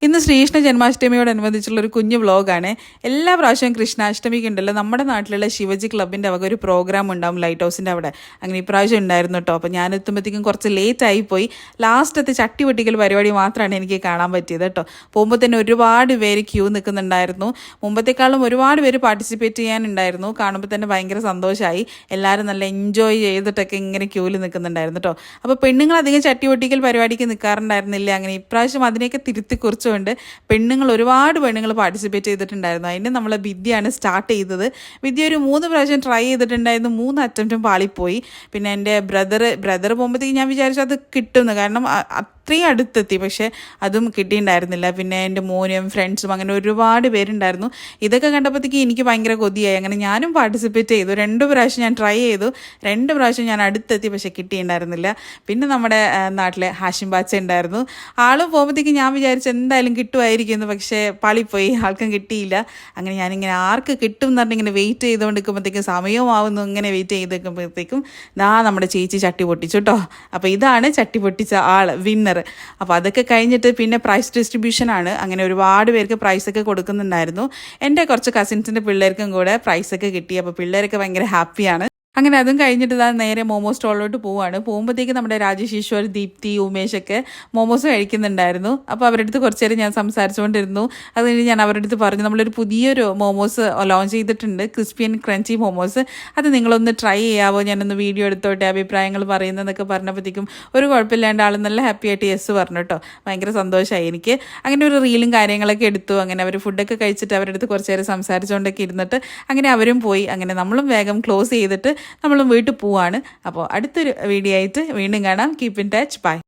ഇന്ന് ശ്രീകൃഷ്ണ ജന്മാഷ്ടമിയോടനുബന്ധിച്ചുള്ള ഒരു കുഞ്ഞു വ്ളോഗാണ്. എല്ലാ പ്രാവശ്യവും കൃഷ്ണാഷ്ടമിക്ക് ഉണ്ടല്ലോ നമ്മുടെ നാട്ടിലുള്ള ശിവജി ക്ലബിൻ്റെ വക ഒരു പ്രോഗ്രാം ഉണ്ടാവും ലൈറ്റ് ഹൗസിൻ്റെ അവിടെ. അങ്ങനെ ഇപ്രാവശ്യം ഉണ്ടായിരുന്നു കേട്ടോ. അപ്പോൾ ഞാൻ എത്തുമ്പോഴത്തേക്കും കുറച്ച് ലേറ്റ് ആയിപ്പോയി. ലാസ്റ്റത്തെ ചട്ടി പൊട്ടിക്കൽ പരിപാടി മാത്രമാണ് എനിക്ക് കാണാൻ പറ്റിയത് കേട്ടോ. പോകുമ്പോൾ തന്നെ ഒരുപാട് പേര് ക്യൂ നിൽക്കുന്നുണ്ടായിരുന്നു. മുമ്പത്തെക്കാളും ഒരുപാട് പേര് പാർട്ടിസിപ്പേറ്റ് ചെയ്യാനുണ്ടായിരുന്നു. കാണുമ്പോൾ തന്നെ ഭയങ്കര സന്തോഷമായി. എല്ലാവരും നല്ല എൻജോയ് ചെയ്തിട്ടൊക്കെ ഇങ്ങനെ ക്യൂവിൽ നിൽക്കുന്നുണ്ടായിരുന്നു കേട്ടോ. അപ്പോൾ പെണ്ണുങ്ങൾ അധികം ചട്ടി പൊട്ടിക്കൽ പരിപാടിക്ക് നിൽക്കാറുണ്ടായിരുന്നില്ല. അങ്ങനെ ഇപ്രാവശ്യം അതിനെയൊക്കെ തിരുത്തി കുറിച്ചുകൊണ്ട് ഒരുപാട് പെണ്ണുങ്ങൾ പാർട്ടിസിപ്പേറ്റ് ചെയ്തിട്ടുണ്ടായിരുന്നു. അതിന് നമ്മളെ വിദ്യയാണ് സ്റ്റാർട്ട് ചെയ്തത്. വിദ്യ ഒരു 3 പ്രാവശ്യം ട്രൈ ചെയ്തിട്ടുണ്ടായിരുന്നു. 3 അറ്റംപ്റ്റും പാളിപ്പോയി. പിന്നെ എൻ്റെ ബ്രദർ പോകുമ്പോഴത്തേക്ക് ഞാൻ വിചാരിച്ചു അത് കിട്ടുമെന്ന്. കാരണം അത്രയും അടുത്തെത്തി, പക്ഷേ അതും കിട്ടിയിട്ടുണ്ടായിരുന്നില്ല. പിന്നെ എൻ്റെ മോനും ഫ്രണ്ട്സും അങ്ങനെ ഒരുപാട് പേരുണ്ടായിരുന്നു. ഇതൊക്കെ കണ്ടപ്പോഴത്തേക്ക് എനിക്ക് ഭയങ്കര കൊതിയായി. അങ്ങനെ ഞാനും പാർട്ടിസിപ്പേറ്റ് ചെയ്തു. 2 പ്രാവശ്യം ഞാൻ ട്രൈ ചെയ്തു. 2 പ്രാവശ്യം ഞാൻ അടുത്തെത്തി, പക്ഷേ കിട്ടിയിട്ടുണ്ടായിരുന്നില്ല. പിന്നെ നമ്മുടെ നാട്ടിലെ ഹാഷിം ബാച്ച ഉണ്ടായിരുന്നു. ആളും പോകുമ്പോഴത്തേക്ക് ഞാൻ വിചാരിച്ചു എന്തായാലും കിട്ടുമായിരിക്കുന്നു, പക്ഷേ പാളിപ്പോയി, ആൾക്കും കിട്ടിയില്ല. അങ്ങനെ ഞാനിങ്ങനെ ആർക്ക് കിട്ടും എന്ന് പറഞ്ഞിങ്ങനെ വെയിറ്റ് ചെയ്തുകൊണ്ട് നിൽക്കുമ്പോഴത്തേക്കും സമയമാവുന്നു. ഇങ്ങനെ വെയിറ്റ് ചെയ്ത് നിൽക്കുമ്പോഴത്തേക്കും നമ്മുടെ ചേച്ചി ചട്ടി പൊട്ടിച്ചു കേട്ടോ. അപ്പോൾ ഇതാണ് ചട്ടി പൊട്ടിച്ച ആൾ, വിന്നർ. അപ്പോൾ അതൊക്കെ കഴിഞ്ഞിട്ട് പിന്നെ പ്രൈസ് ഡിസ്ട്രിബ്യൂഷനാണ്. അങ്ങനെ ഒരുപാട് പേർക്ക് പ്രൈസൊക്കെ കൊടുക്കുന്നുണ്ടായിരുന്നു. എൻ്റെ കുറച്ച് കസിൻസിൻ്റെ പിള്ളേർക്കും കൂടെ പ്രൈസൊക്കെ കിട്ടി. അപ്പോൾ പിള്ളേരൊക്കെ ഭയങ്കര ഹാപ്പിയാണ്. അങ്ങനെ അതും കഴിഞ്ഞിട്ട് നേരെ മോമോ സ്റ്റോളിലോട്ട് പോവുകയാണ്. പോകുമ്പോഴത്തേക്ക് നമ്മുടെ രാജേഷ് ഈശ്വർ, ദീപ്തി, ഉമേഷൊക്കെ മോമോസ് കഴിക്കുന്നുണ്ടായിരുന്നു. അപ്പോൾ അവരുടെ അടുത്ത് കുറച്ച് നേരം ഞാൻ സംസാരിച്ചുകൊണ്ടിരുന്നു. അത് കഴിഞ്ഞ് ഞാൻ അവരുടെ അടുത്ത് പറഞ്ഞു, നമ്മളൊരു പുതിയൊരു മോമോസ് ലോഞ്ച് ചെയ്തിട്ടുണ്ട്, ക്രിസ്പി ആൻഡ് ക്രഞ്ചി മോമോസ്. അത് നിങ്ങളൊന്ന് ട്രൈ ചെയ്യാവോ, ഞാനൊന്ന് വീഡിയോ എടുത്തോട്ടെ, അഭിപ്രായങ്ങൾ പറയുന്നതെന്നൊക്കെ പറഞ്ഞപ്പോഴത്തേക്കും ഒരു കുഴപ്പമില്ലാണ്ട് ആൾ നല്ല ഹാപ്പി ആയിട്ട് യെസ് പറഞ്ഞു കേട്ടോ. ഭയങ്കര സന്തോഷമായി എനിക്ക്. അങ്ങനെ ഒരു റീലും കാര്യങ്ങളൊക്കെ എടുത്തു. അങ്ങനെ അവർ ഫുഡൊക്കെ കഴിച്ചിട്ട് അവരുടെ അടുത്ത് കുറച്ച് നേരം സംസാരിച്ചുകൊണ്ടൊക്കെ ഇരുന്നിട്ട് അങ്ങനെ അവരും പോയി. അങ്ങനെ നമ്മളും വേഗം ക്ലോസ് ചെയ്തിട്ട് നമ്മളും വീട്ടിൽ പോവാണ്. അപ്പോൾ അടുത്തൊരു വീഡിയോ ആയിട്ട് വീണ്ടും കാണാം. Keep in touch. ബൈ.